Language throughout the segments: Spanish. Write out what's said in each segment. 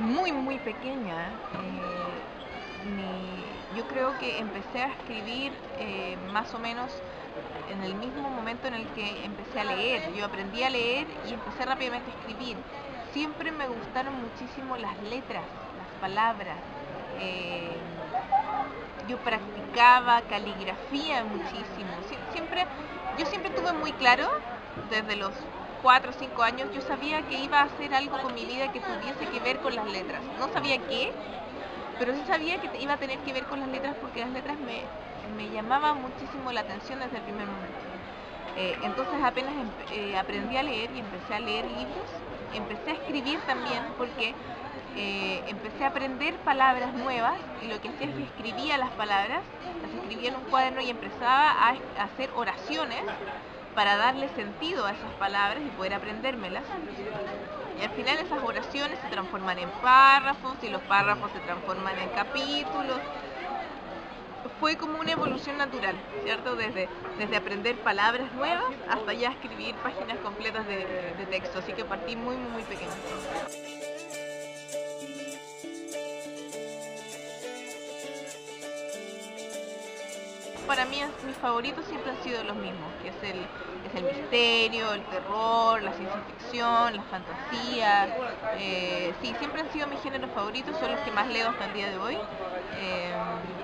muy pequeña. Yo creo que empecé a escribir más o menos en el mismo momento en el que empecé a leer. Yo aprendí a leer y empecé rápidamente a escribir. Siempre me gustaron muchísimo las letras, las palabras. Eh, yo practicaba caligrafía muchísimo. Yo siempre tuve muy claro, desde los 4 o 5 años, yo sabía que iba a hacer algo con mi vida que tuviese que ver con las letras. No sabía qué, pero sí sabía que iba a tener que ver con las letras porque las letras me llamaban muchísimo la atención desde el primer momento. Entonces apenas aprendí a leer y empecé a leer libros, empecé a escribir también porque empecé a aprender palabras nuevas y lo que hacía es que escribía las palabras, las escribía en un cuaderno y empezaba a hacer oraciones para darle sentido a esas palabras y poder aprendérmelas. Y al final esas oraciones se transforman en párrafos y los párrafos se transforman en capítulos. Fue como una evolución natural, ¿cierto? Desde aprender palabras nuevas hasta ya escribir páginas completas de texto. Así que partí muy pequeña. Para mí mis favoritos siempre han sido los mismos, que es el misterio, el terror, la ciencia ficción, la fantasía. Sí, siempre han sido mis géneros favoritos, son los que más leo hasta el día de hoy.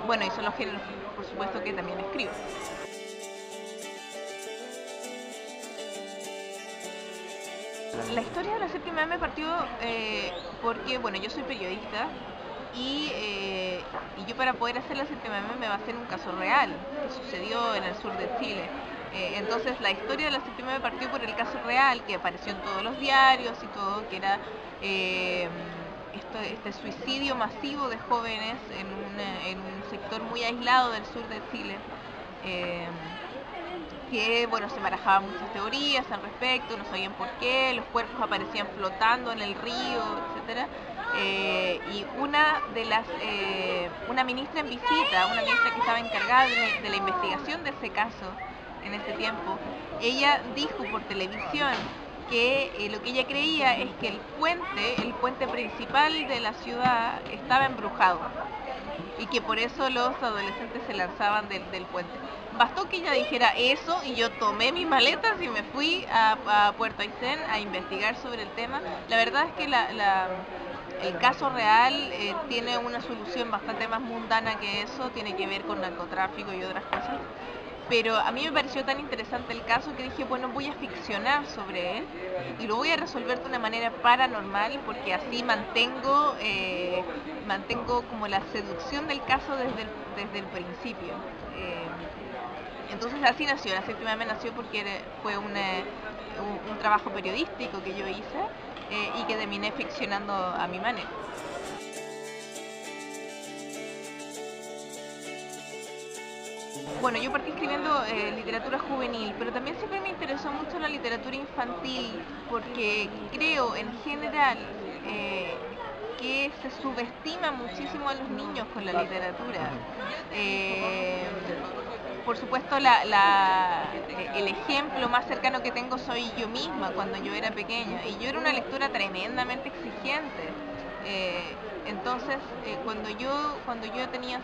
Bueno, y son los géneros, por supuesto, que también escribo. La historia de la séptima M partió porque, bueno, yo soy periodista y yo para poder hacer la séptima M me basé en un caso real que sucedió en el sur de Chile. Entonces la historia de la séptima M partió por el caso real que apareció en todos los diarios y todo, que era este suicidio masivo de jóvenes en un sector muy aislado del sur de Chile. Que bueno, se barajaban muchas teorías al respecto, no sabían por qué, los cuerpos aparecían flotando en el río, etcétera. Y una ministra en visita, una ministra que estaba encargada de la investigación de ese caso en ese tiempo, ella dijo por televisión que lo que ella creía es que el puente principal de la ciudad estaba embrujado y que por eso los adolescentes se lanzaban del puente. Bastó que ella dijera eso y yo tomé mis maletas y me fui a Puerto Aysén a investigar sobre el tema. La verdad es que el caso real tiene una solución bastante más mundana que eso, tiene que ver con narcotráfico y otras cosas. Pero a mí me pareció tan interesante el caso que dije, bueno, voy a ficcionar sobre él y lo voy a resolver de una manera paranormal porque así mantengo como la seducción del caso desde el principio. Entonces así nació, la séptima M nació porque fue un trabajo periodístico que yo hice y que terminé ficcionando a mi manera. Bueno, yo partí escribiendo literatura juvenil, pero también siempre me interesó mucho la literatura infantil, porque creo en general que se subestima muchísimo a los niños con la literatura. Por supuesto, el ejemplo más cercano que tengo soy yo misma cuando yo era pequeña, y yo era una lectora tremendamente exigente. Entonces, cuando yo tenía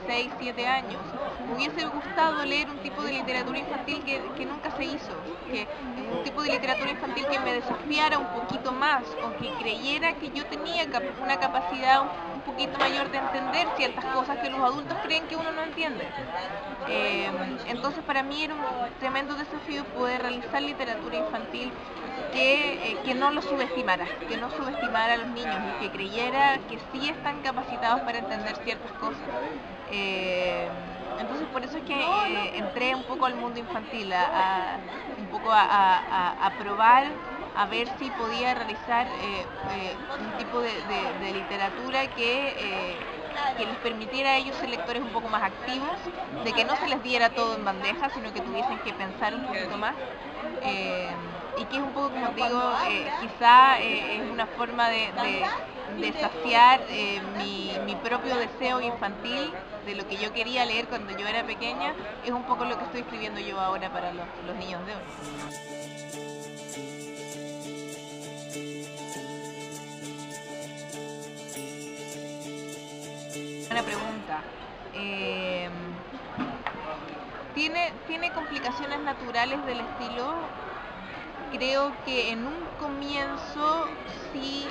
6, 7 años, me hubiese gustado leer un tipo de literatura infantil que nunca se hizo, un tipo de literatura infantil que me desafiara un poquito más o que creyera que yo tenía una capacidad un poquito mayor de entender ciertas cosas que los adultos creen que uno no entiende. Entonces para mí era un tremendo desafío poder realizar literatura infantil que no lo subestimara, que no subestimara a los niños y que creyera que sí están capacitados para entender ciertas cosas. Entonces por eso es que entré un poco al mundo infantil, un poco a probar, a ver si podía realizar un tipo de literatura que les permitiera a ellos ser lectores un poco más activos, de que no se les diera todo en bandeja, sino que tuviesen que pensar un poquito más. Y que es un poco, como digo, quizá es una forma de desafiar mi propio deseo infantil de lo que yo quería leer cuando yo era pequeña. Es un poco lo que estoy escribiendo yo ahora para los niños de hoy. Tiene complicaciones naturales del estilo. Creo que en un comienzo sí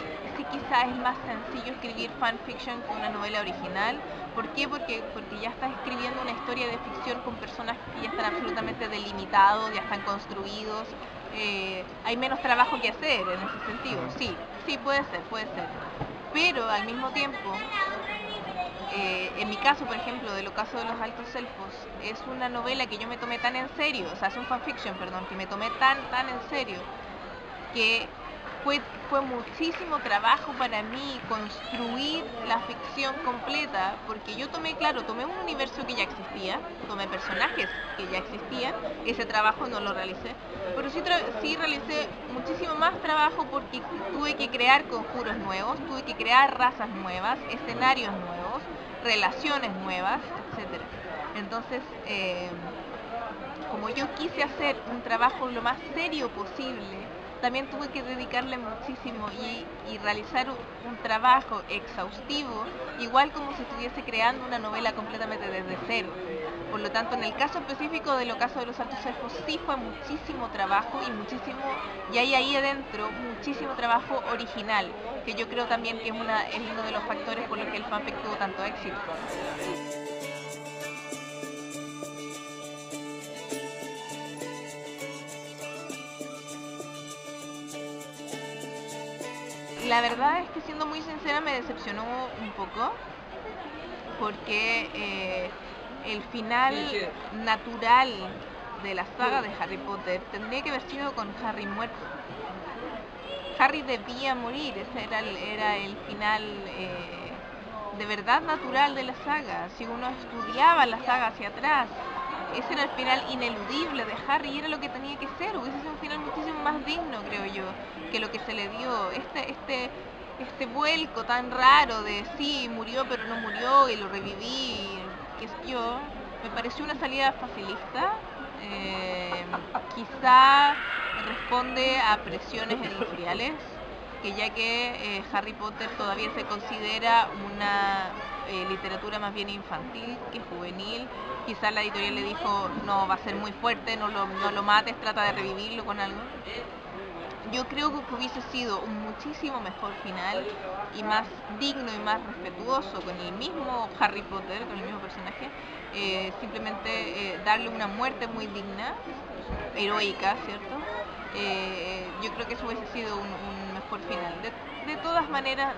quizás es más sencillo escribir fanfiction que una novela original. ¿Por qué? Porque ya estás escribiendo una historia de ficción con personajes que ya están absolutamente delimitados, ya están construidos. Hay menos trabajo que hacer en ese sentido. Sí, puede ser. Pero al mismo tiempo, en mi caso, por ejemplo, del ocaso de los altos elfos, es una novela que yo me tomé tan en serio, o sea, es un fanfiction, perdón, que me tomé tan en serio, que fue muchísimo trabajo para mí construir la ficción completa, porque yo tomé un universo que ya existía, tomé personajes que ya existían, ese trabajo no lo realicé, pero sí realicé muchísimo más trabajo porque tuve que crear conjuros nuevos, tuve que crear razas nuevas, escenarios nuevos, relaciones nuevas, etcétera. Entonces, como yo quise hacer un trabajo lo más serio posible, también tuve que dedicarle muchísimo y realizar un trabajo exhaustivo, igual como si estuviese creando una novela completamente desde cero. Por lo tanto, en el caso específico del ocaso de los altos elfos, sí fue muchísimo trabajo y hay ahí adentro muchísimo trabajo original, que yo creo también que es uno de los factores por los que el fanfic tuvo tanto éxito. La verdad es que, siendo muy sincera, me decepcionó un poco porque el final natural de la saga de Harry Potter tendría que haber sido con Harry muerto. Harry debía morir, ese era el final de verdad natural de la saga. Si uno estudiaba la saga hacia atrás, ese era el final ineludible de Harry y era lo que tenía que ser. Hubiese sido un final muchísimo más digno, creo yo, que lo que se le dio. Este vuelco tan raro de sí, murió pero no murió y lo reviví, qué sé yo, me pareció una salida facilista. Quizá responde a presiones editoriales, que ya que Harry Potter todavía se considera una literatura más bien infantil que juvenil, quizá la editorial le dijo, no, va a ser muy fuerte, no lo mates, trata de revivirlo con algo. Yo creo que hubiese sido un muchísimo mejor final y más digno y más respetuoso con el mismo Harry Potter, con el mismo personaje, simplemente darle una muerte muy digna, heroica, ¿cierto? Yo creo que eso hubiese sido un mejor final. De todas maneras,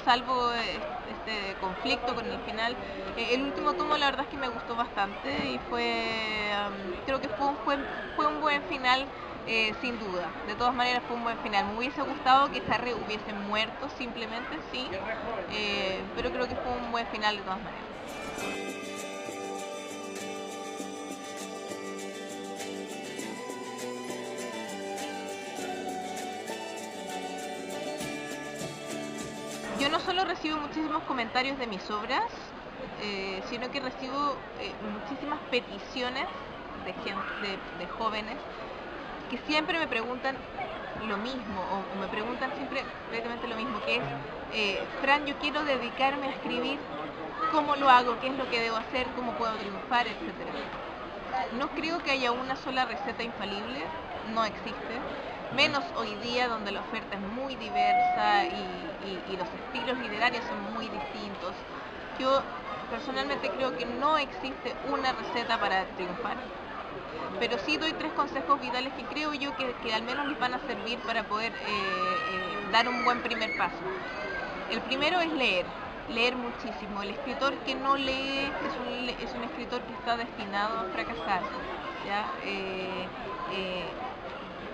salvo este conflicto con el final, el último tomo la verdad es que me gustó bastante y creo que fue un buen final. Sin duda, de todas maneras fue un buen final. Me hubiese gustado que Harry hubiese muerto simplemente, sí, pero creo que fue un buen final de todas maneras. Yo no solo recibo muchísimos comentarios de mis obras, sino que recibo muchísimas peticiones de jóvenes que siempre me preguntan lo mismo, o me preguntan siempre prácticamente lo mismo, que es, Fran, yo quiero dedicarme a escribir, ¿cómo lo hago? ¿Qué es lo que debo hacer? ¿Cómo puedo triunfar? Etcétera. No creo que haya una sola receta infalible, no existe, menos hoy día donde la oferta es muy diversa y los estilos literarios son muy distintos. Yo personalmente creo que no existe una receta para triunfar, pero sí doy 3 consejos vitales que creo yo que al menos les van a servir para poder dar un buen primer paso. El primero es leer muchísimo. El escritor que no lee es un escritor que está destinado a fracasar, ¿ya?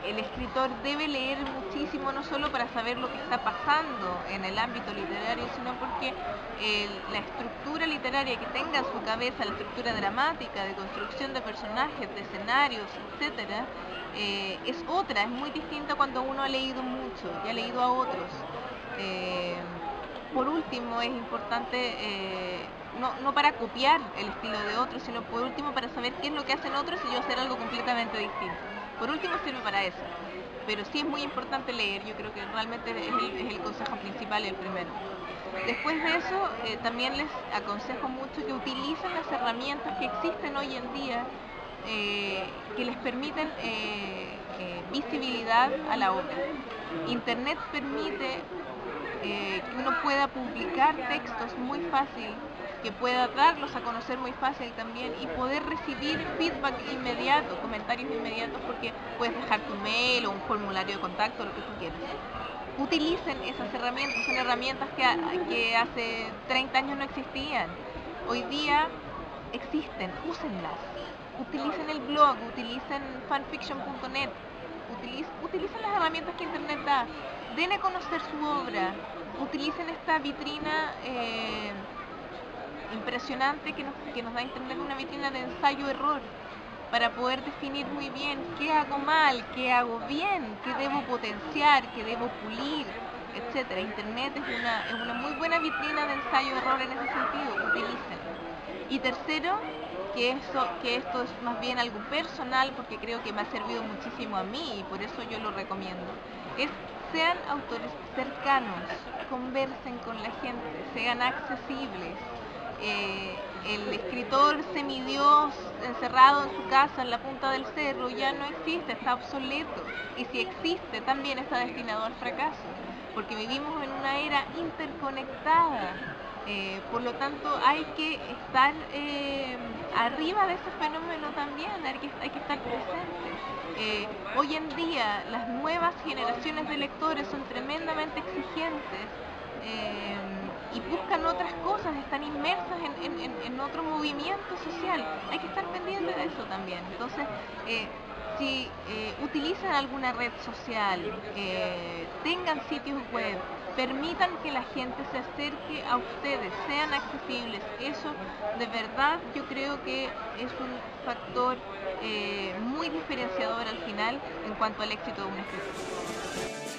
El escritor debe leer muchísimo, no solo para saber lo que está pasando en el ámbito literario, sino porque la estructura literaria que tenga en su cabeza, la estructura dramática, de construcción de personajes, de escenarios, etcétera, es otra, es muy distinta cuando uno ha leído mucho y ha leído a otros. Por último, es importante, no para copiar el estilo de otros, sino por último para saber qué es lo que hacen otros y yo hacer algo completamente distinto. Por último sirve para eso, pero sí es muy importante leer, yo creo que realmente es el consejo principal, el primero. Después de eso, también les aconsejo mucho que utilicen las herramientas que existen hoy en día, que les permiten visibilidad a la obra. Internet permite que uno pueda publicar textos muy fácil, que pueda darlos a conocer muy fácil también y poder recibir feedback inmediato, comentarios inmediatos, porque puedes dejar tu mail o un formulario de contacto, lo que tú quieras. Utilicen esas herramientas, son herramientas que hace 30 años no existían. Hoy día existen, úsenlas. Utilicen el blog, utilicen fanfiction.net, utilicen las herramientas que Internet da, den a conocer su obra, utilicen esta vitrina impresionante que nos da Internet, una vitrina de ensayo-error, para poder definir muy bien qué hago mal, qué hago bien, qué debo potenciar, qué debo pulir, etc. Internet es una muy buena vitrina de ensayo-error en ese sentido, utilícenla. Y tercero, que esto es más bien algo personal, porque creo que me ha servido muchísimo a mí y por eso yo lo recomiendo, es sean autores cercanos, conversen con la gente, sean accesibles. El escritor semidios encerrado en su casa en la punta del cerro ya no existe, está obsoleto, y si existe también está destinado al fracaso, porque vivimos en una era interconectada. Por lo tanto hay que estar arriba de ese fenómeno también, hay que estar presente. Hoy en día las nuevas generaciones de lectores son tremendamente exigentes, y buscan otras cosas, están inmersas en otro movimiento social. Hay que estar pendiente de eso también. Entonces, si utilizan alguna red social, tengan sitios web, permitan que la gente se acerque a ustedes, sean accesibles. Eso de verdad yo creo que es un factor muy diferenciador al final en cuanto al éxito de un escritor.